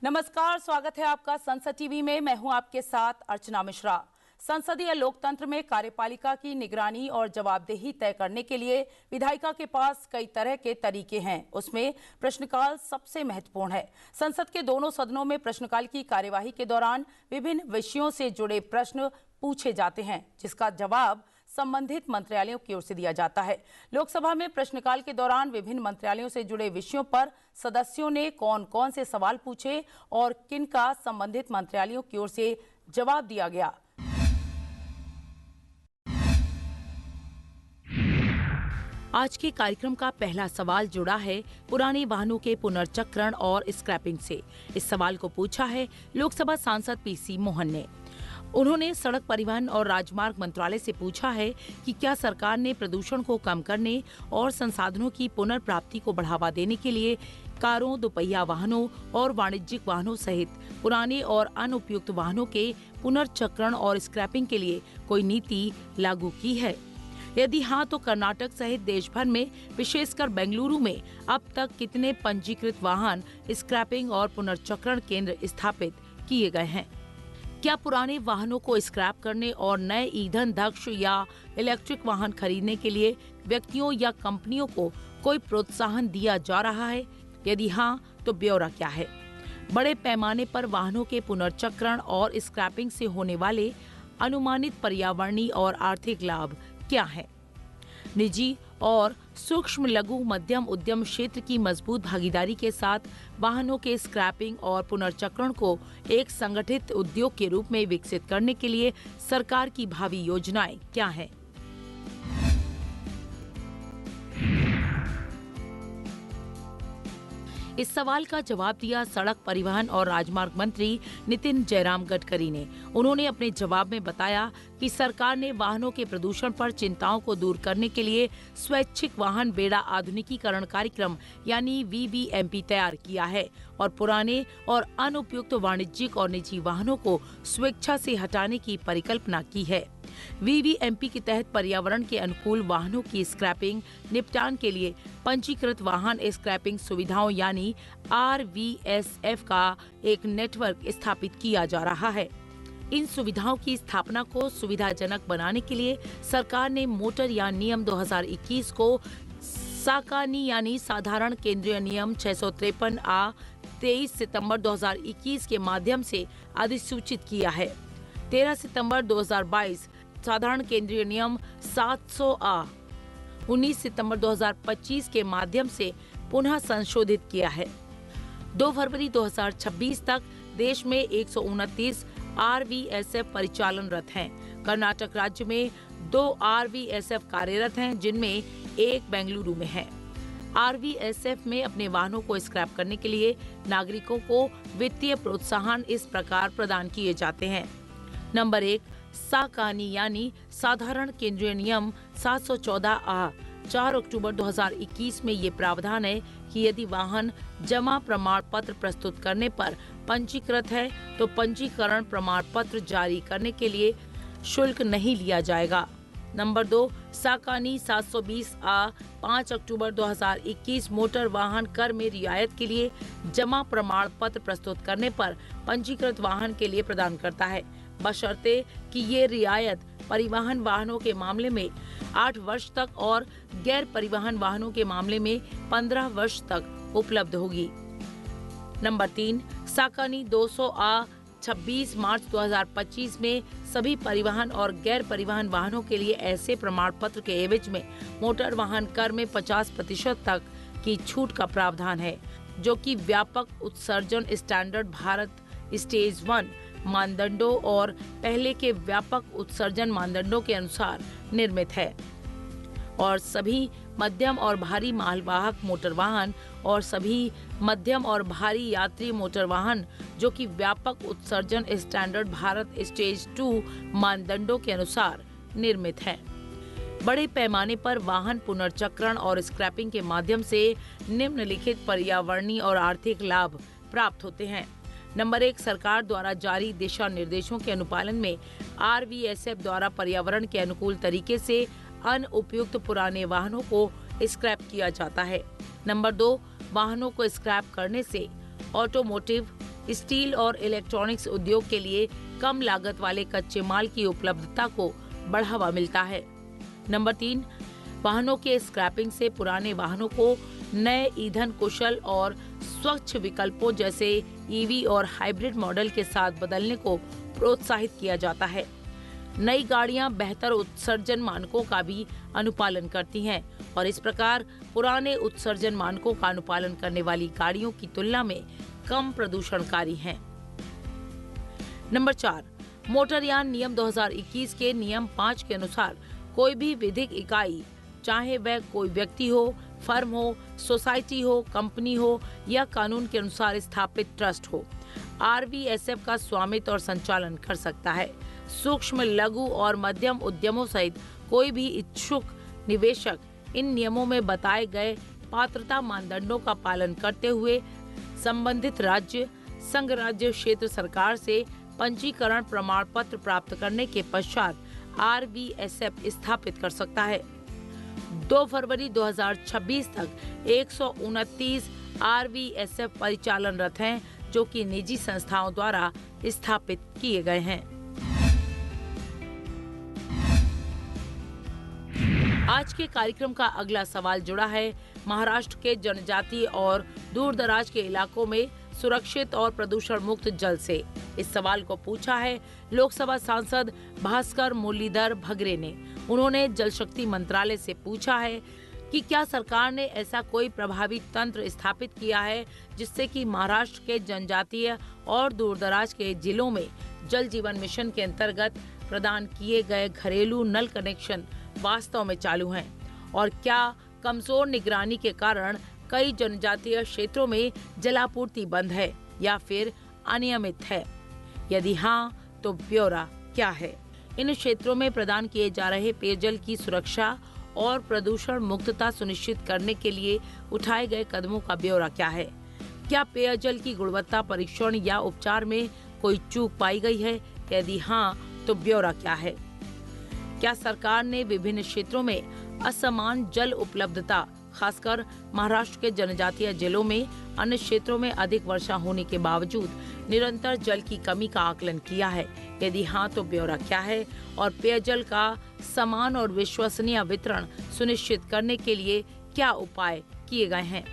नमस्कार, स्वागत है आपका संसद टीवी में। मैं हूं आपके साथ अर्चना मिश्रा। संसदीय लोकतंत्र में कार्यपालिका की निगरानी और जवाबदेही तय करने के लिए विधायिका के पास कई तरह के तरीके हैं। उसमें प्रश्नकाल सबसे महत्वपूर्ण है। संसद के दोनों सदनों में प्रश्नकाल की कार्यवाही के दौरान विभिन्न विषयों से जुड़े प्रश्न पूछे जाते हैं, जिसका जवाब संबंधित मंत्रालयों की ओर से दिया जाता है। लोकसभा में प्रश्नकाल के दौरान विभिन्न मंत्रालयों से जुड़े विषयों पर सदस्यों ने कौन कौन से सवाल पूछे और किनका संबंधित मंत्रालयों की ओर से जवाब दिया गया। आज के कार्यक्रम का पहला सवाल जुड़ा है पुराने वाहनों के पुनर्चक्रण और स्क्रैपिंग से। इस सवाल को पूछा है लोकसभा सांसद पीसी मोहन ने। उन्होंने सड़क परिवहन और राजमार्ग मंत्रालय से पूछा है कि क्या सरकार ने प्रदूषण को कम करने और संसाधनों की पुनर्प्राप्ति को बढ़ावा देने के लिए कारों, दोपहिया वाहनों और वाणिज्यिक वाहनों सहित पुराने और अनुपयुक्त वाहनों के पुनर्चक्रण और स्क्रैपिंग के लिए कोई नीति लागू की है। यदि हाँ, तो कर्नाटक सहित देश भर में, विशेषकर बेंगलुरु में अब तक कितने पंजीकृत वाहन स्क्रैपिंग और पुनर्चक्रण केंद्र स्थापित किए गए हैं? क्या पुराने वाहनों को स्क्रैप करने और नए ईंधन दक्ष या इलेक्ट्रिक वाहन खरीदने के लिए व्यक्तियों या कंपनियों को कोई प्रोत्साहन दिया जा रहा है? यदि हाँ, तो ब्यौरा क्या है? बड़े पैमाने पर वाहनों के पुनर्चक्रण और स्क्रैपिंग से होने वाले अनुमानित पर्यावरणीय और आर्थिक लाभ क्या है? निजी और सूक्ष्म लघु मध्यम उद्यम क्षेत्र की मजबूत भागीदारी के साथ वाहनों के स्क्रैपिंग और पुनर्चक्रण को एक संगठित उद्योग के रूप में विकसित करने के लिए सरकार की भावी योजनाएं क्या हैं? इस सवाल का जवाब दिया सड़क परिवहन और राजमार्ग मंत्री नितिन जयराम गडकरी ने। उन्होंने अपने जवाब में बताया कि सरकार ने वाहनों के प्रदूषण पर चिंताओं को दूर करने के लिए स्वैच्छिक वाहन बेड़ा आधुनिकीकरण कार्यक्रम यानी VVMP तैयार किया है और पुराने और अनुपयुक्त वाणिज्यिक और निजी वाहनों को स्वेच्छा से हटाने की परिकल्पना की है। VVMP के तहत पर्यावरण के अनुकूल वाहनों की स्क्रैपिंग निपटान के लिए पंजीकृत वाहन स्क्रैपिंग सुविधाओं यानी RVSF का एक नेटवर्क स्थापित किया जा रहा है। इन सुविधाओं की स्थापना को सुविधाजनक बनाने के लिए सरकार ने मोटर यान नियम 2021 को साकानी यानी साधारण केंद्रीय नियम 653A 23 सितंबर 2021 के माध्यम से अधिसूचित किया है। 13 सितंबर 2022 साधारण केंद्रीय नियम 700A 19 सितंबर 2025 के माध्यम से पुनः संशोधित किया है। 2 फरवरी 2026 तक देश में 129 RVSF परिचालनरत हैं। कर्नाटक राज्य में 2 RVSF कार्यरत हैं, जिनमें एक बेंगलुरु में है। RVSF में अपने वाहनों को स्क्रैप करने के लिए नागरिकों को वित्तीय प्रोत्साहन इस प्रकार प्रदान किए जाते हैं। नंबर 1, साकानी यानी साधारण केंद्रीय नियम 714A 4 अक्टूबर 2021 में ये प्रावधान है कि यदि वाहन जमा प्रमाण पत्र प्रस्तुत करने पर पंजीकृत है तो पंजीकरण प्रमाण पत्र जारी करने के लिए शुल्क नहीं लिया जाएगा। नंबर 2, साकानी 720A 5 अक्टूबर 2021 मोटर वाहन कर में रियायत के लिए जमा प्रमाण पत्र प्रस्तुत करने पर पंजीकृत वाहन के लिए प्रदान करता है, बशर्ते कि ये रियायत परिवहन वाहनों के मामले में 8 वर्ष तक और गैर परिवहन वाहनों के मामले में 15 वर्ष तक उपलब्ध होगी। नंबर 3, साकानी 200A 26 मार्च 2025 में सभी परिवहन और गैर परिवहन वाहनों के लिए ऐसे प्रमाण पत्र के एवज में मोटर वाहन कर में 50% तक की छूट का प्रावधान है, जो कि व्यापक उत्सर्जन स्टैंडर्ड भारत स्टेज 1 मानदंडों और पहले के व्यापक उत्सर्जन मानदंडों के अनुसार निर्मित है और सभी मध्यम और भारी मालवाहक मोटर वाहन और सभी मध्यम और भारी यात्री मोटर वाहन जो कि व्यापक उत्सर्जन स्टैंडर्ड भारत स्टेज 2 मानदंडों के अनुसार निर्मित है। बड़े पैमाने पर वाहन पुनर्चक्रण और स्क्रैपिंग के माध्यम से निम्नलिखित पर्यावरणीय और आर्थिक लाभ प्राप्त होते हैं। नंबर 1, सरकार द्वारा जारी दिशा निर्देशों के अनुपालन में RVSF द्वारा पर्यावरण के अनुकूल तरीके से अनुपयुक्त पुराने वाहनों को स्क्रैप किया जाता है। नंबर 2, वाहनों को स्क्रैप करने से ऑटोमोटिव, स्टील और इलेक्ट्रॉनिक्स उद्योग के लिए कम लागत वाले कच्चे माल की उपलब्धता को बढ़ावा मिलता है। नंबर 3, वाहनों के स्क्रैपिंग से पुराने वाहनों को नए ईंधन कुशल और स्वच्छ विकल्पों जैसे ईवी और हाइब्रिड मॉडल के साथ बदलने को प्रोत्साहित किया जाता है। नई गाड़ियां बेहतर उत्सर्जन मानकों का भी अनुपालन करती हैं और इस प्रकार पुराने उत्सर्जन मानकों का अनुपालन करने वाली गाड़ियों की तुलना में कम प्रदूषणकारी हैं। नंबर 4, मोटरयान नियम 2021 के नियम 5 के अनुसार कोई भी विधिक इकाई, चाहे वह कोई व्यक्ति हो, फर्म हो, सोसाइटी हो, कंपनी हो या कानून के अनुसार स्थापित ट्रस्ट हो, RVSF का स्वामित्व और संचालन कर सकता है। सूक्ष्म, लघु और मध्यम उद्यमों सहित कोई भी इच्छुक निवेशक इन नियमों में बताए गए पात्रता मानदंडों का पालन करते हुए संबंधित राज्य, संघ राज्य क्षेत्र सरकार से पंजीकरण प्रमाण पत्र प्राप्त करने के पश्चात RVSF स्थापित कर सकता है। 2 फरवरी 2026 तक 129 RVSF परिचालनरत हैं, जो कि निजी संस्थाओं द्वारा स्थापित किए गए हैं। आज के कार्यक्रम का अगला सवाल जुड़ा है महाराष्ट्र के जनजातीय और दूर दराज के इलाकों में सुरक्षित और प्रदूषण मुक्त जल से। इस सवाल को पूछा है लोकसभा सांसद भास्कर मुरलीधर भगरे ने। उन्होंने जल शक्ति मंत्रालय से पूछा है कि क्या सरकार ने ऐसा कोई प्रभावी तंत्र स्थापित किया है जिससे कि महाराष्ट्र के जनजातीय और दूरदराज के जिलों में जल जीवन मिशन के अंतर्गत प्रदान किए गए घरेलू नल कनेक्शन वास्तव में चालू हैं, और क्या कमजोर निगरानी के कारण कई जनजातीय क्षेत्रों में जलापूर्ति बंद है या फिर अनियमित है। यदि हाँ, तो ब्यौरा क्या है। इन क्षेत्रों में प्रदान किए जा रहे पेयजल की सुरक्षा और प्रदूषण मुक्तता सुनिश्चित करने के लिए उठाए गए कदमों का ब्यौरा क्या है। क्या पेयजल की गुणवत्ता परीक्षण या उपचार में कोई चूक पाई गई है? यदि हाँ, तो ब्यौरा क्या है। क्या सरकार ने विभिन्न क्षेत्रों में असमान जल उपलब्धता, खासकर महाराष्ट्र के जनजातीय जिलों में अन्य क्षेत्रों में अधिक वर्षा होने के बावजूद निरंतर जल की कमी का आकलन किया है? यदि हाँ, तो ब्यौरा क्या है और पेयजल का समान और विश्वसनीय वितरण सुनिश्चित करने के लिए क्या उपाय किए गए हैं?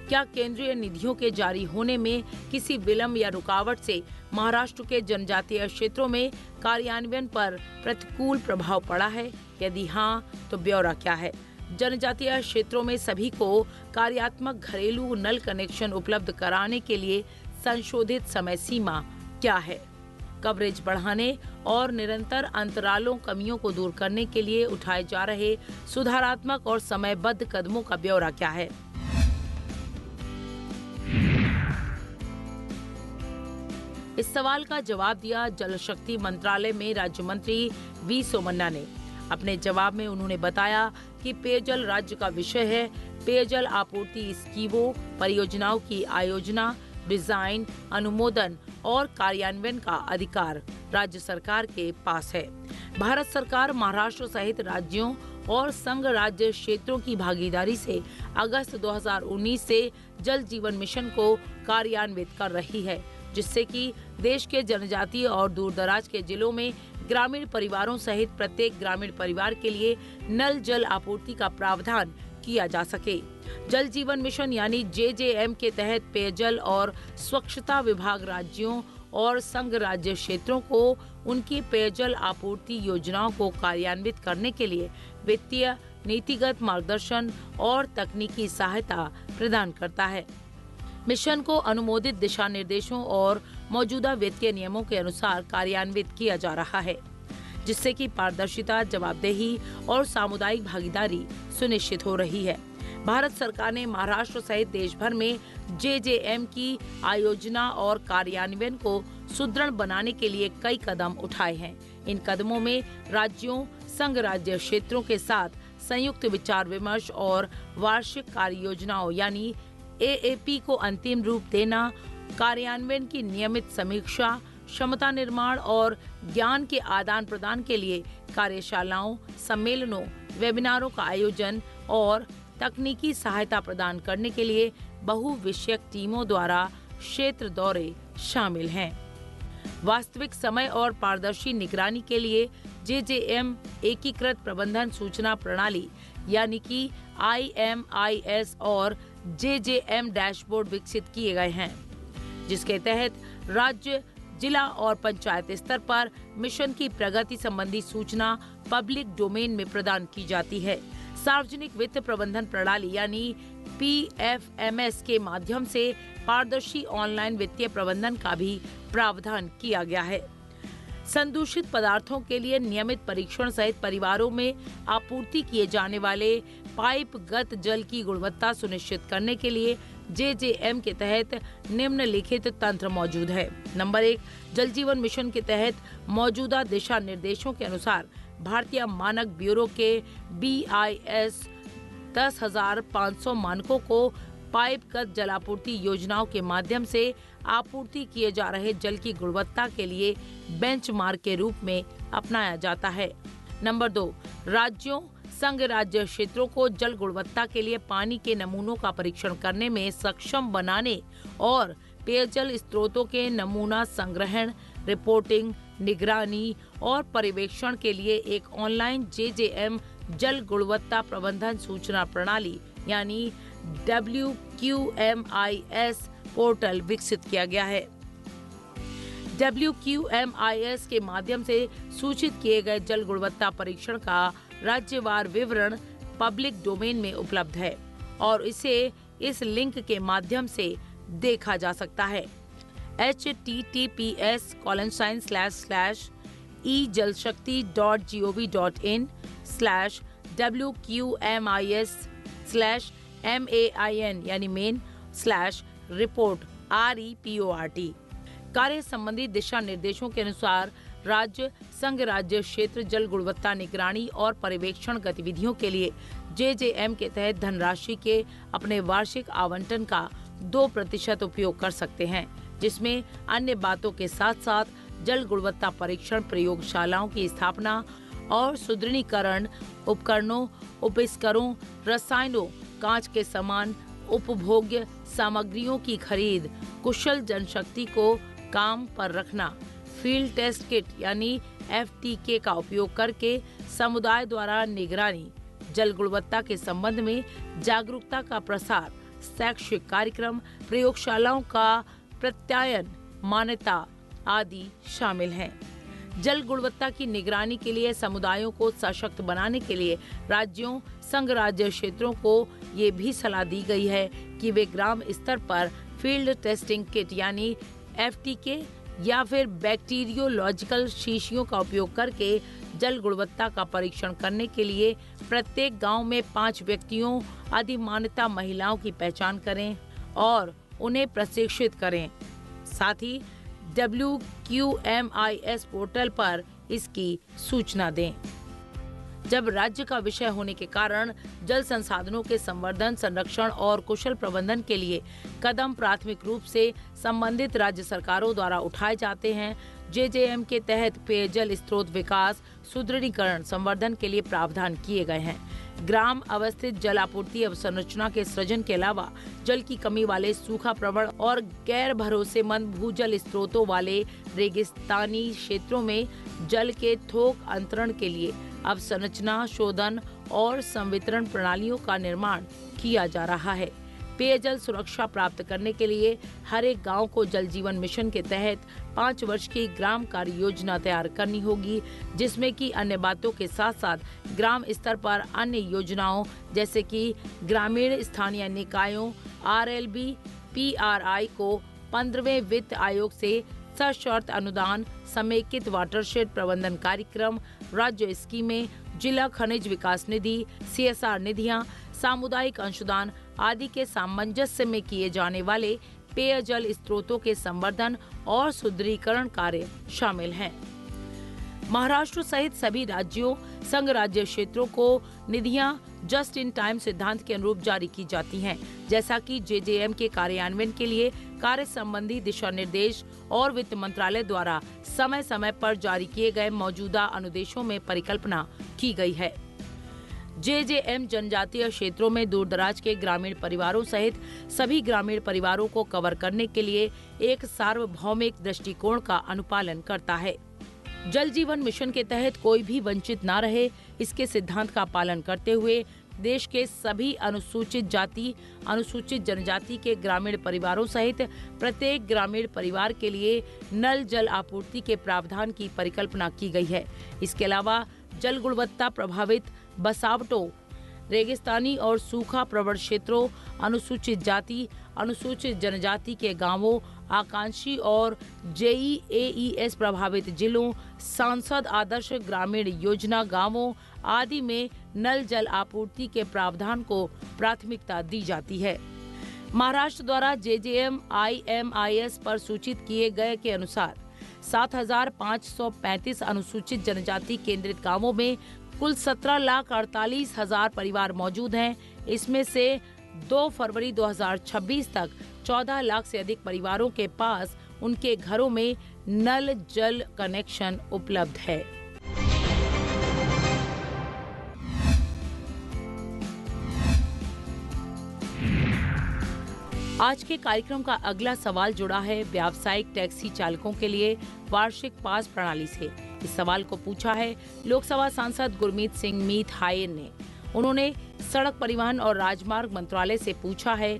क्या केंद्रीय निधियों के जारी होने में किसी विलंब या रुकावट से महाराष्ट्र के जनजातीय क्षेत्रों में कार्यान्वयन पर प्रतिकूल प्रभाव पड़ा है? यदि हाँ, तो ब्यौरा क्या है। जनजातीय क्षेत्रों में सभी को कार्यात्मक घरेलू नल कनेक्शन उपलब्ध कराने के लिए संशोधित समय सीमा क्या है। कवरेज बढ़ाने और निरंतर अंतरालों कमियों को दूर करने के लिए उठाए जा रहे सुधारात्मक और समयबद्ध कदमों का ब्यौरा क्या है। इस सवाल का जवाब दिया जल शक्ति मंत्रालय में राज्य मंत्री वी सोमन्ना ने। अपने जवाब में उन्होंने बताया कि पेयजल राज्य का विषय है। पेयजल आपूर्ति स्कीमों, परियोजनाओं की आयोजना, डिजाइन, अनुमोदन और कार्यान्वयन का अधिकार राज्य सरकार के पास है। भारत सरकार महाराष्ट्र सहित राज्यों और संघ राज्य क्षेत्रों की भागीदारी से अगस्त 2019 से जल जीवन मिशन को कार्यान्वित कर रही है, जिससे कि देश के जनजातीय और दूरदराज के जिलों में ग्रामीण परिवारों सहित प्रत्येक ग्रामीण परिवार के लिए नल जल आपूर्ति का प्रावधान किया जा सके। जल जीवन मिशन यानी JJM के तहत पेयजल और स्वच्छता विभाग राज्यों और संघ राज्य क्षेत्रों को उनकी पेयजल आपूर्ति योजनाओं को कार्यान्वित करने के लिए वित्तीय, नीतिगत मार्गदर्शन और तकनीकी सहायता प्रदान करता है। मिशन को अनुमोदित दिशा निर्देशों और मौजूदा वित्तीय नियमों के अनुसार कार्यान्वित किया जा रहा है, जिससे कि पारदर्शिता, जवाबदेही और सामुदायिक भागीदारी सुनिश्चित हो रही है। भारत सरकार ने महाराष्ट्र सहित देश भर में JJM की आयोजना और कार्यान्वयन को सुदृढ़ बनाने के लिए कई कदम उठाए हैं। इन कदमों में राज्यों, संघ राज्य क्षेत्रों के साथ संयुक्त विचार विमर्श और वार्षिक कार्य योजनाओं यानी AAP को अंतिम रूप देना, कार्यान्वयन की नियमित समीक्षा, क्षमता निर्माण और ज्ञान के आदान प्रदान के लिए कार्यशालाओं, सम्मेलनों, वेबिनारों का आयोजन और तकनीकी सहायता प्रदान करने के लिए बहुविषयक टीमों द्वारा क्षेत्र दौरे शामिल हैं। वास्तविक समय और पारदर्शी निगरानी के लिए JJM एकीकृत प्रबंधन सूचना प्रणाली यानी कि IMIS और JJM डैशबोर्ड विकसित किए गए हैं, जिसके तहत राज्य, जिला और पंचायत स्तर पर मिशन की प्रगति संबंधी सूचना पब्लिक डोमेन में प्रदान की जाती है। सार्वजनिक वित्त प्रबंधन प्रणाली यानी PFMS के माध्यम से पारदर्शी ऑनलाइन वित्तीय प्रबंधन का भी प्रावधान किया गया है। संदूषित पदार्थों के लिए नियमित परीक्षण सहित परिवारों में आपूर्ति किए जाने वाले पाइपगत जल की गुणवत्ता सुनिश्चित करने के लिए JJM के तहत निम्नलिखित तंत्र मौजूद है। नंबर 1, जल जीवन मिशन के तहत मौजूदा दिशा निर्देशों के अनुसार भारतीय मानक ब्यूरो के BIS 10,500 मानकों को पाइपगत जलापूर्ति योजनाओं के माध्यम से आपूर्ति किए जा रहे जल की गुणवत्ता के लिए बेंचमार्क के रूप में अपनाया जाता है। नंबर 2, राज्यों, संघ राज्य क्षेत्रों को जल गुणवत्ता के लिए पानी के नमूनों का परीक्षण करने में सक्षम बनाने और पेयजल स्रोतों के नमूना संग्रहण, रिपोर्टिंग, निगरानी और पर्यवेक्षण के लिए एक ऑनलाइन JJM जल गुणवत्ता प्रबंधन सूचना प्रणाली यानी WQMIS पोर्टल विकसित किया गया है। WQMIS के माध्यम से सूचित किए गए जल गुणवत्ता परीक्षण का राज्यवार विवरण पब्लिक डोमेन में उपलब्ध है और इसे इस लिंक के माध्यम से देखा जा सकता है https://ejalshakti.gov.in/WQMIS/MAIN यानी main/report REPORT। कार्य संबंधी दिशा निर्देशों के अनुसार राज्य, संघ राज्य क्षेत्र जल गुणवत्ता निगरानी और पर्यवेक्षण गतिविधियों के लिए JJM के तहत धनराशि के अपने वार्षिक आवंटन का 2% उपयोग कर सकते हैं, जिसमें अन्य बातों के साथ साथ जल गुणवत्ता परीक्षण प्रयोगशालाओं की स्थापना और सुदृढ़ीकरण, उपकरणों, उपस्करों, रसायनों, कांच के सामान, उपभोग्य सामग्रियों की खरीद, कुशल जनशक्ति को काम पर रखना, फील्ड टेस्ट किट यानी FTK का उपयोग करके समुदाय द्वारा निगरानी, जल गुणवत्ता के संबंध में जागरूकता का प्रसार, शैक्षिक कार्यक्रम, प्रयोगशालाओं का प्रत्यायन, मान्यता आदि शामिल हैं। जल गुणवत्ता की निगरानी के लिए समुदायों को सशक्त बनाने के लिए राज्यों, संघ राज्य क्षेत्रों को ये भी सलाह दी गई है कि वे ग्राम स्तर पर फील्ड टेस्टिंग किट यानी FTK या फिर बैक्टीरियोलॉजिकल शीशियों का उपयोग करके जल गुणवत्ता का परीक्षण करने के लिए प्रत्येक गांव में 5 व्यक्तियों अधिमान्यता महिलाओं की पहचान करें और उन्हें प्रशिक्षित करें। साथ ही WQMIS पोर्टल पर इसकी सूचना दें। जब राज्य का विषय होने के कारण जल संसाधनों के संवर्धन, संरक्षण और कुशल प्रबंधन के लिए कदम प्राथमिक रूप से संबंधित राज्य सरकारों द्वारा उठाए जाते हैं। JJM के तहत पेयजल स्रोत विकास, सुदृढ़ीकरण, संवर्धन के लिए प्रावधान किए गए हैं। ग्राम अवस्थित जल आपूर्ति अवसंरचना के सृजन के अलावा जल की कमी वाले, सूखा प्रवण और गैर भरोसेमंद भूजल स्रोतों वाले रेगिस्तानी क्षेत्रों में जल के थोक अंतरण के लिए अवसंरचना, शोधन और संवितरण प्रणालियों का निर्माण किया जा रहा है। पेयजल सुरक्षा प्राप्त करने के लिए हर एक गांव को जल जीवन मिशन के तहत 5 वर्ष की ग्राम कार्य योजना तैयार करनी होगी, जिसमें कि अन्य बातों के साथ साथ ग्राम स्तर पर अन्य योजनाओं जैसे कि ग्रामीण स्थानीय निकायों RLB, PRI को 15वें वित्त आयोग से सशर्त अनुदान, समेकित वाटरशेड प्रबंधन कार्यक्रम, राज्य स्कीमें, जिला खनिज विकास निधि, CSR निधियां, सामुदायिक अंशदान आदि के सामंजस्य में किए जाने वाले पेयजल स्रोतों के संवर्धन और सुदृढ़ीकरण कार्य शामिल हैं। महाराष्ट्र सहित सभी राज्यों, संघ राज्य क्षेत्रों को निधियां जस्ट इन टाइम सिद्धांत के अनुरूप जारी की जाती हैं, जैसा कि JJM के कार्यान्वयन के लिए कार्य संबंधी दिशा निर्देश और वित्त मंत्रालय द्वारा समय समय पर जारी किए गए मौजूदा अनुदेशों में परिकल्पना की गई है। जेजेएम जनजातीय क्षेत्रों में दूरदराज के ग्रामीण परिवारों सहित सभी ग्रामीण परिवारों को कवर करने के लिए एक सार्वभौमिक दृष्टिकोण का अनुपालन करता है। जल जीवन मिशन के तहत कोई भी वंचित न रहे, इसके सिद्धांत का पालन करते हुए देश के सभी अनुसूचित जाति, अनुसूचित जनजाति के ग्रामीण परिवारों सहित प्रत्येक ग्रामीण परिवार के लिए नल जल आपूर्ति के प्रावधान की परिकल्पना की गई है। इसके अलावा जल गुणवत्ता प्रभावित बसावटों, रेगिस्तानी और सूखा प्रवण क्षेत्रों, अनुसूचित जाति, अनुसूचित जनजाति के गांवों, आकांक्षी और जेईएईएस प्रभावित जिलों, सांसद आदर्श ग्रामीण योजना गांवों आदि में नल जल आपूर्ति के प्रावधान को प्राथमिकता दी जाती है। महाराष्ट्र द्वारा जेजेएम IMIS पर सूचित किए गए के अनुसार 7,535 अनुसूचित जनजाति केंद्रित गांवों में कुल 17,48,000 परिवार मौजूद हैं। इसमें से 2 फरवरी 2026 तक 14 लाख से अधिक परिवारों के पास उनके घरों में नल जल कनेक्शन उपलब्ध है। आज के कार्यक्रम का अगला सवाल जुड़ा है व्यावसायिक टैक्सी चालकों के लिए वार्षिक पास प्रणाली से। इस सवाल को पूछा है लोकसभा सांसद गुरमीत सिंह मीत हायन ने। उन्होंने सड़क परिवहन और राजमार्ग मंत्रालय से पूछा है,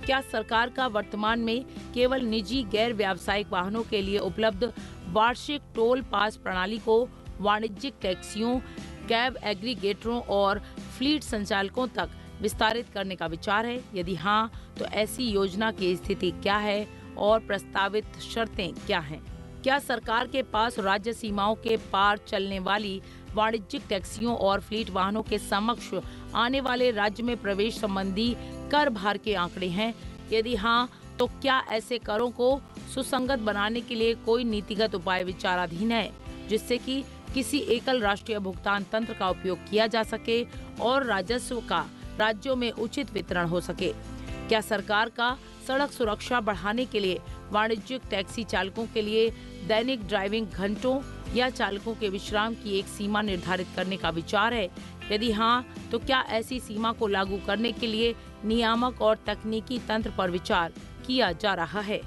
क्या सरकार का वर्तमान में केवल निजी गैर व्यावसायिक वाहनों के लिए उपलब्ध वार्षिक टोल पास प्रणाली को वाणिज्यिक टैक्सियों, कैब एग्रीगेटरों और फ्लीट संचालकों तक विस्तारित करने का विचार है? यदि हाँ, तो ऐसी योजना की स्थिति क्या है और प्रस्तावित शर्तें क्या हैं? क्या सरकार के पास राज्य सीमाओं के पार चलने वाली वाणिज्यिक टैक्सियों और फ्लीट वाहनों के समक्ष आने वाले राज्य में प्रवेश संबंधी कर भार के आंकड़े हैं? यदि हाँ, तो क्या ऐसे करों को सुसंगत बनाने के लिए कोई नीतिगत उपाय विचाराधीन है, जिससे कि किसी एकल राष्ट्रीय भुगतान तंत्र का उपयोग किया जा सके और राजस्व का राज्यों में उचित वितरण हो सके? क्या सरकार का सड़क सुरक्षा बढ़ाने के लिए वाणिज्यिक टैक्सी चालकों के लिए दैनिक ड्राइविंग घंटों या चालकों के विश्राम की एक सीमा निर्धारित करने का विचार है? यदि हाँ, तो क्या ऐसी सीमा को लागू करने के लिए नियामक और तकनीकी तंत्र पर विचार किया जा रहा है?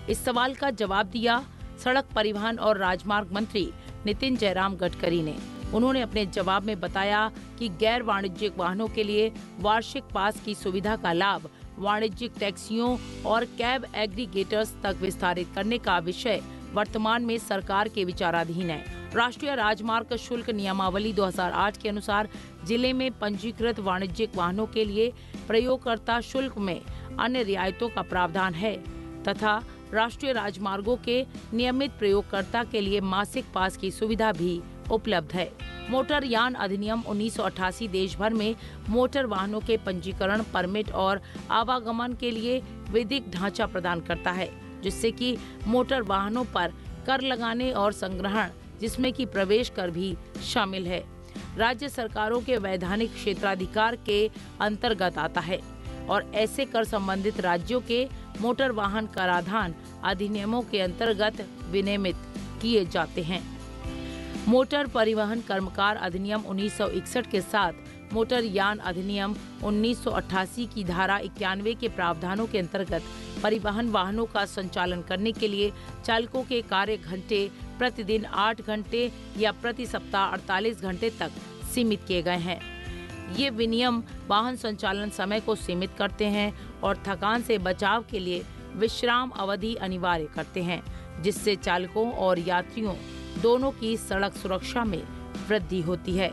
इस सवाल का जवाब दिया सड़क परिवहन और राजमार्ग मंत्री नितिन जयराम गडकरी ने। उन्होंने अपने जवाब में बताया कि गैर वाणिज्यिक वाहनों के लिए वार्षिक पास की सुविधा का लाभ वाणिज्यिक टैक्सियों और कैब एग्रीगेटर्स तक विस्तारित करने का विषय वर्तमान में सरकार के विचाराधीन है। राष्ट्रीय राजमार्ग शुल्क नियमावली 2008 के अनुसार जिले में पंजीकृत वाणिज्यिक वाहनों के लिए प्रयोगकर्ता शुल्क में अन्य रियायतों का प्रावधान है तथा राष्ट्रीय राजमार्गों के नियमित प्रयोगकर्ता के लिए मासिक पास की सुविधा भी उपलब्ध है। मोटर यान अधिनियम 1988 देश भर में मोटर वाहनों के पंजीकरण, परमिट और आवागमन के लिए विधिक ढांचा प्रदान करता है, जिससे कि मोटर वाहनों पर कर लगाने और संग्रहण, जिसमें कि प्रवेश कर भी शामिल है, राज्य सरकारों के वैधानिक क्षेत्राधिकार के अंतर्गत आता है और ऐसे कर संबंधित राज्यों के मोटर वाहन कराधान अधिनियमों के अंतर्गत विनियमित किए जाते हैं। मोटर परिवहन कर्मकार अधिनियम 1961 के साथ मोटर यान अधिनियम 1988 की धारा 91 के प्रावधानों के अंतर्गत परिवहन वाहनों का संचालन करने के लिए चालकों के कार्य घंटे प्रतिदिन 8 घंटे या प्रति सप्ताह 48 घंटे तक सीमित किए गए हैं। ये विनियम वाहन संचालन समय को सीमित करते हैं और थकान से बचाव के लिए विश्राम अवधि अनिवार्य करते हैं, जिससे चालकों और यात्रियों दोनों की सड़क सुरक्षा में वृद्धि होती है।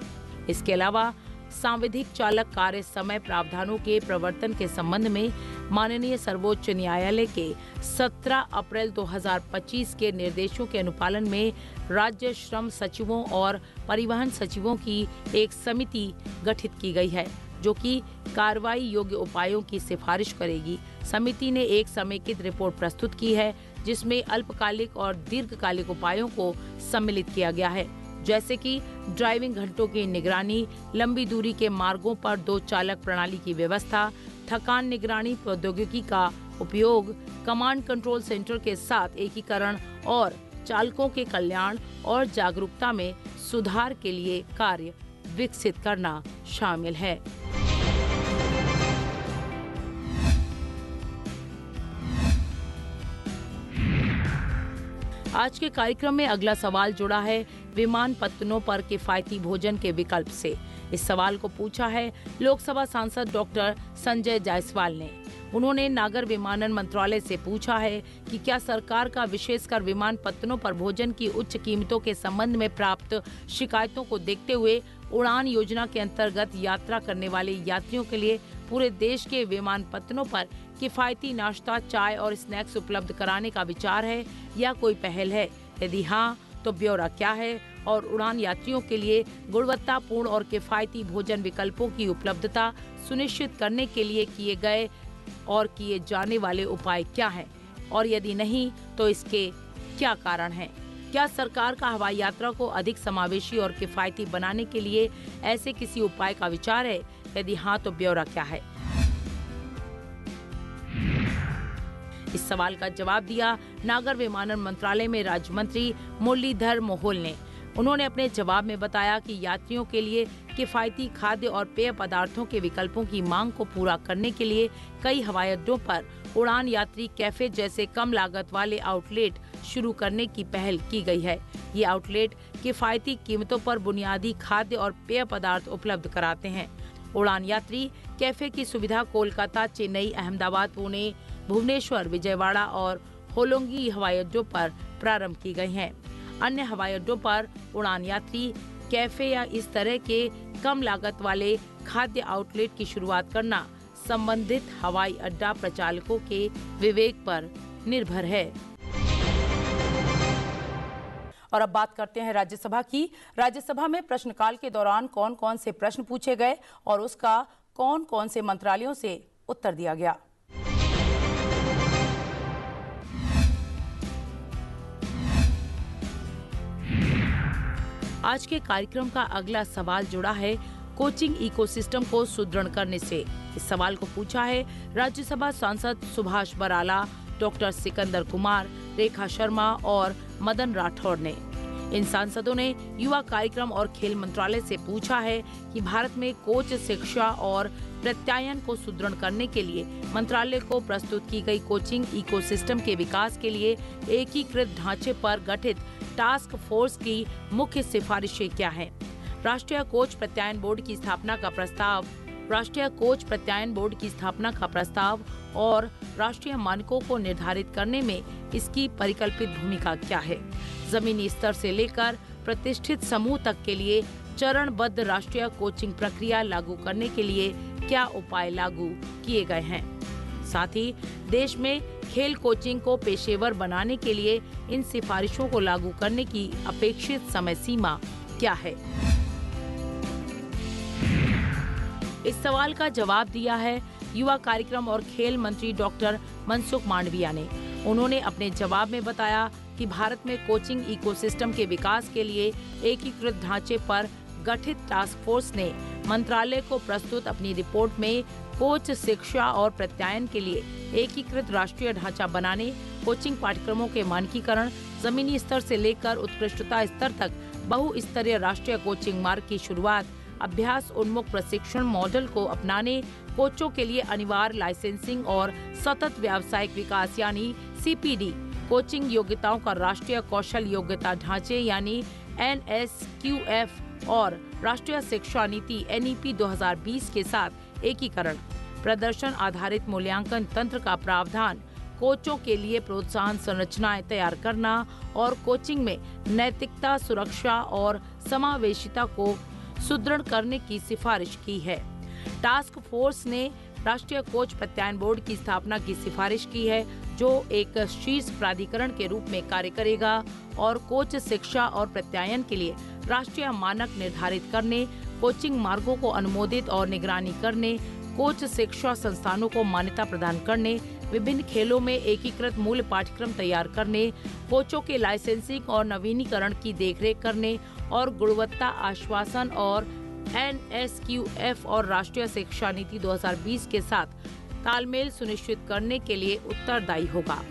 इसके अलावा सांविधिक चालक कार्य समय प्रावधानों के प्रवर्तन के संबंध में माननीय सर्वोच्च न्यायालय के 17 अप्रैल 2025 के निर्देशों के अनुपालन में राज्य श्रम सचिवों और परिवहन सचिवों की एक समिति गठित की गई है, जो कि कार्रवाई योग्य उपायों की सिफारिश करेगी। समिति ने एक समेकित रिपोर्ट प्रस्तुत की है, जिसमें अल्पकालिक और दीर्घकालिक उपायों को सम्मिलित किया गया है, जैसे कि ड्राइविंग घंटों की निगरानी, लंबी दूरी के मार्गों पर 2 चालक प्रणाली की व्यवस्था, थकान निगरानी प्रौद्योगिकी का उपयोग, कमांड कंट्रोल सेंटर के साथ एकीकरण और चालकों के कल्याण और जागरूकता में सुधार के लिए कार्य विकसित करना शामिल है। आज के कार्यक्रम में अगला सवाल जुड़ा है विमानपत्तनों पर किफायती भोजन के विकल्प से। इस सवाल को पूछा है लोकसभा सांसद डॉक्टर संजय जायसवाल ने। उन्होंने नागर विमानन मंत्रालय से पूछा है कि क्या सरकार का विशेषकर विमानपत्तनों पर भोजन की उच्च कीमतों के संबंध में प्राप्त शिकायतों को देखते हुए उड़ान योजना के अंतर्गत यात्रा करने वाले यात्रियों के लिए पूरे देश के विमानपत्तनों पर किफायती नाश्ता, चाय और स्नैक्स उपलब्ध कराने का विचार है या कोई पहल है? यदि हाँ, तो ब्यौरा क्या है और उड़ान यात्रियों के लिए गुणवत्तापूर्ण और किफायती भोजन विकल्पों की उपलब्धता सुनिश्चित करने के लिए किए गए और किए जाने वाले उपाय क्या हैं? और यदि नहीं, तो इसके क्या कारण हैं? क्या सरकार का हवाई यात्रा को अधिक समावेशी और किफायती बनाने के लिए ऐसे किसी उपाय का विचार है? यदि हाँ, तो ब्यौरा क्या है? इस सवाल का जवाब दिया नागर विमानन मंत्रालय में राज्य मंत्री मुरलीधर मोहोल ने। उन्होंने अपने जवाब में बताया कि यात्रियों के लिए किफायती खाद्य और पेय पदार्थों के विकल्पों की मांग को पूरा करने के लिए कई हवाई अड्डों पर उड़ान यात्री कैफे जैसे कम लागत वाले आउटलेट शुरू करने की पहल की गई है। ये आउटलेट किफायती कीमतों पर बुनियादी खाद्य और पेय पदार्थ उपलब्ध कराते हैं। उड़ान यात्री कैफे की सुविधा कोलकाता, चेन्नई, अहमदाबाद, पुणे, भुवनेश्वर, विजयवाड़ा और होलोंगी हवाई अड्डों पर प्रारंभ की गई हैं। अन्य हवाई अड्डों पर उड़ान यात्री कैफे या इस तरह के कम लागत वाले खाद्य आउटलेट की शुरुआत करना संबंधित हवाई अड्डा प्रचालकों के विवेक पर निर्भर है। और अब बात करते हैं राज्यसभा की। राज्यसभा में प्रश्नकाल के दौरान कौन कौन से प्रश्न पूछे गए और उसका कौन कौन से मंत्रालयों से उत्तर दिया गया। आज के कार्यक्रम का अगला सवाल जुड़ा है कोचिंग इकोसिस्टम को सुदृढ़ करने से। इस सवाल को पूछा है राज्यसभा सांसद सुभाष बराला, डॉक्टर सिकंदर कुमार, रेखा शर्मा और मदन राठौड़ ने। इन सांसदों ने युवा कार्यक्रम और खेल मंत्रालय से पूछा है कि भारत में कोच शिक्षा और प्रत्यायन को सुदृढ़ करने के लिए मंत्रालय को प्रस्तुत की गई कोचिंग इकोसिस्टम के विकास के लिए एकीकृत ढांचे पर गठित टास्क फोर्स की मुख्य सिफारिशें क्या हैं? राष्ट्रीय कोच प्रत्यायन बोर्ड की स्थापना का प्रस्ताव, राष्ट्रीय कोच प्रत्यायन बोर्ड की स्थापना का प्रस्ताव और राष्ट्रीय मानकों को निर्धारित करने में इसकी परिकल्पित भूमिका क्या है? जमीनी स्तर से लेकर प्रतिष्ठित समूह तक के लिए चरणबद्ध राष्ट्रीय कोचिंग प्रक्रिया लागू करने के लिए क्या उपाय लागू किए गए हैं? साथ ही देश में खेल कोचिंग को पेशेवर बनाने के लिए इन सिफारिशों को लागू करने की अपेक्षित समय सीमा क्या है? इस सवाल का जवाब दिया है युवा कार्यक्रम और खेल मंत्री डॉक्टर मनसुख मांडविया ने। उन्होंने अपने जवाब में बताया कि भारत में कोचिंग इकोसिस्टम के विकास के लिए एकीकृत ढांचे पर गठित टास्क फोर्स ने मंत्रालय को प्रस्तुत अपनी रिपोर्ट में कोच शिक्षा और प्रत्यायन के लिए एकीकृत राष्ट्रीय ढांचा बनाने, कोचिंग पाठ्यक्रमों के मानकीकरण, जमीनी स्तर से लेकर उत्कृष्टता स्तर तक बहुस्तरीय राष्ट्रीय कोचिंग मार्ग की शुरुआत, अभ्यास उन्मुख प्रशिक्षण मॉडल को अपनाने, कोचों के लिए अनिवार्य लाइसेंसिंग और सतत व्यावसायिक विकास यानी CPD, कोचिंग योग्यताओं का राष्ट्रीय कौशल योग्यता ढांचे यानी NSQF और राष्ट्रीय शिक्षा नीति NEP 2020 के साथ एकीकरण, प्रदर्शन आधारित मूल्यांकन तंत्र का प्रावधान, कोचों के लिए प्रोत्साहन संरचनाएं तैयार करना और कोचिंग में नैतिकता, सुरक्षा और समावेशिता को सुदृढ़ करने की सिफारिश की है। टास्क फोर्स ने राष्ट्रीय कोच प्रत्यायन बोर्ड की स्थापना की सिफारिश की है, जो एक शीर्ष प्राधिकरण के रूप में कार्य करेगा और कोच शिक्षा और प्रत्यायन के लिए राष्ट्रीय मानक निर्धारित करने, कोचिंग मार्गों को अनुमोदित और निगरानी करने, कोच शिक्षा संस्थानों को मान्यता प्रदान करने, विभिन्न खेलों में एकीकृत मूल पाठ्यक्रम तैयार करने, कोचों के लाइसेंसिंग और नवीनीकरण की देखरेख करने और गुणवत्ता आश्वासन और NSQF और राष्ट्रीय शिक्षा नीति 2020 के साथ तालमेल सुनिश्चित करने के लिए उत्तरदायी होगा।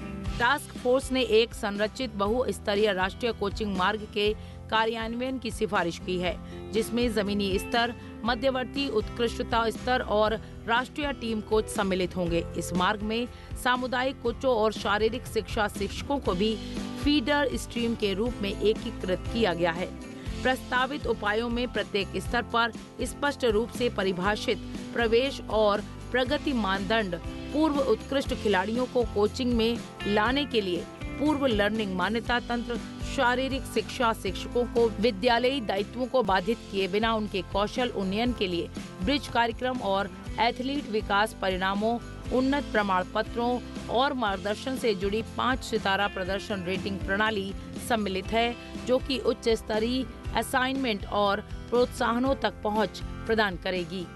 टास्क फोर्स ने एक संरचित बहुस्तरीय राष्ट्रीय कोचिंग मार्ग के कार्यान्वयन की सिफारिश की है, जिसमें जमीनी स्तर, मध्यवर्ती उत्कृष्टता स्तर और राष्ट्रीय टीम कोच सम्मिलित होंगे। इस मार्ग में सामुदायिक कोचों और शारीरिक शिक्षा शिक्षकों को भी फीडर स्ट्रीम के रूप में एकीकृत किया गया है। प्रस्तावित उपायों में प्रत्येक स्तर पर स्पष्ट रूप से परिभाषित प्रवेश और प्रगति मानदंड, पूर्व उत्कृष्ट खिलाड़ियों को कोचिंग में लाने के लिए पूर्व लर्निंग मान्यता तंत्र, शारीरिक शिक्षा शिक्षकों को विद्यालयी दायित्वों को बाधित किए बिना उनके कौशल उन्नयन के लिए ब्रिज कार्यक्रम और एथलीट विकास परिणामों, उन्नत प्रमाण पत्रों और मार्गदर्शन से जुड़ी 5 सितारा प्रदर्शन रेटिंग प्रणाली सम्मिलित है, जो कि उच्च स्तरीय असाइनमेंट और प्रोत्साहनों तक पहुंच प्रदान करेगी।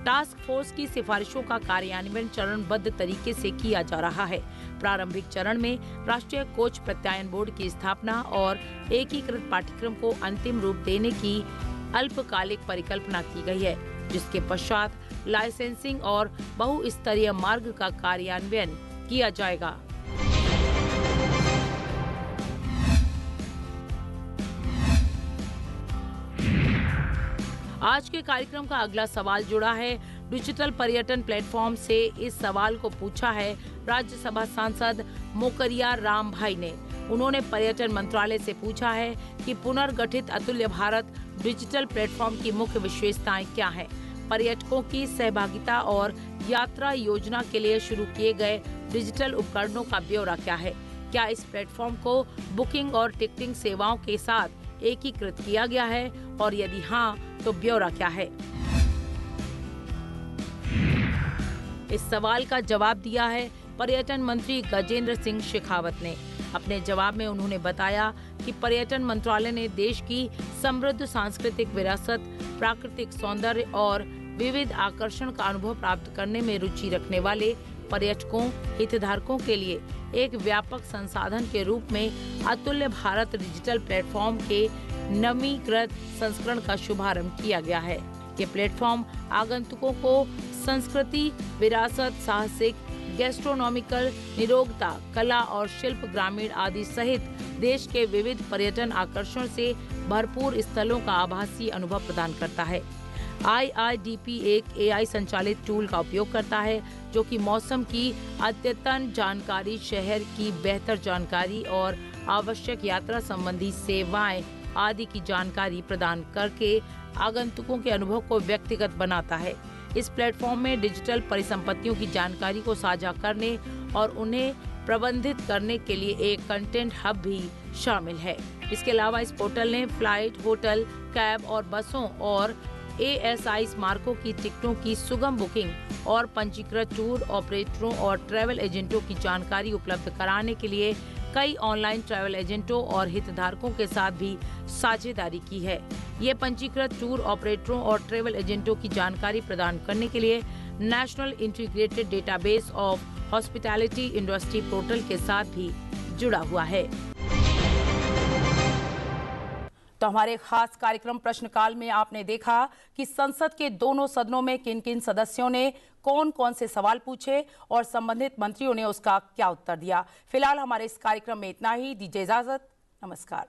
टास्क फोर्स की सिफारिशों का कार्यान्वयन चरणबद्ध तरीके से किया जा रहा है। प्रारंभिक चरण में राष्ट्रीय कोच प्रत्यायन बोर्ड की स्थापना और एकीकृत पाठ्यक्रम को अंतिम रूप देने की अल्पकालिक परिकल्पना की गई है, जिसके पश्चात लाइसेंसिंग और बहुस्तरीय मार्ग का कार्यान्वयन किया जाएगा। आज के कार्यक्रम का अगला सवाल जुड़ा है डिजिटल पर्यटन प्लेटफॉर्म से। इस सवाल को पूछा है राज्यसभा सांसद मोकरिया राम भाई ने। उन्होंने पर्यटन मंत्रालय से पूछा है कि पुनर्गठित अतुल्य भारत डिजिटल प्लेटफॉर्म की मुख्य विशेषताएं क्या हैं, पर्यटकों की सहभागिता और यात्रा योजना के लिए शुरू किए गए डिजिटल उपकरणों का ब्यौरा क्या है, क्या इस प्लेटफॉर्म को बुकिंग और टिकटिंग सेवाओं के साथ एकीकृत किया गया है और यदि हाँ तो ब्यौरा क्या है। इस सवाल का जवाब दिया है पर्यटन मंत्री गजेंद्र सिंह शेखावत ने। अपने जवाब में उन्होंने बताया कि पर्यटन मंत्रालय ने देश की समृद्ध सांस्कृतिक विरासत, प्राकृतिक सौंदर्य और विविध आकर्षण का अनुभव प्राप्त करने में रुचि रखने वाले पर्यटकों हितधारकों के लिए एक व्यापक संसाधन के रूप में अतुल्य भारत डिजिटल प्लेटफॉर्म के नवीनीकृत संस्करण का शुभारंभ किया गया है। ये प्लेटफॉर्म आगंतुकों को संस्कृति, विरासत, साहसिक, गैस्ट्रोनॉमिकल, निरोगता, कला और शिल्प, ग्रामीण आदि सहित देश के विविध पर्यटन आकर्षण से भरपूर स्थलों का आभासी अनुभव प्रदान करता है। IIDP एक AI संचालित टूल का उपयोग करता है, जो कि मौसम की अद्यतन जानकारी, शहर की बेहतर जानकारी और आवश्यक यात्रा संबंधी सेवाएं आदि की जानकारी प्रदान करके आगंतुकों के अनुभव को व्यक्तिगत बनाता है। इस प्लेटफॉर्म में डिजिटल परिसंपत्तियों की जानकारी को साझा करने और उन्हें प्रबंधित करने के लिए एक कंटेंट हब भी शामिल है। इसके अलावा इस पोर्टल ने फ्लाइट, होटल, कैब और बसों और ASI स्मारकों की टिकटों की सुगम बुकिंग और पंजीकृत टूर ऑपरेटरों और ट्रैवल एजेंटों की जानकारी उपलब्ध कराने के लिए कई ऑनलाइन ट्रैवल एजेंटों और हितधारकों के साथ भी साझेदारी की है। ये पंजीकृत टूर ऑपरेटरों और ट्रैवल एजेंटों की जानकारी प्रदान करने के लिए national integrated database of hospitality industry portal के साथ भी जुड़ा हुआ है। तो हमारे खास कार्यक्रम प्रश्नकाल में आपने देखा कि संसद के दोनों सदनों में किन किन सदस्यों ने कौन कौन से सवाल पूछे और संबंधित मंत्रियों ने उसका क्या उत्तर दिया। फिलहाल हमारे इस कार्यक्रम में इतना ही। दीजिए इजाजत। नमस्कार।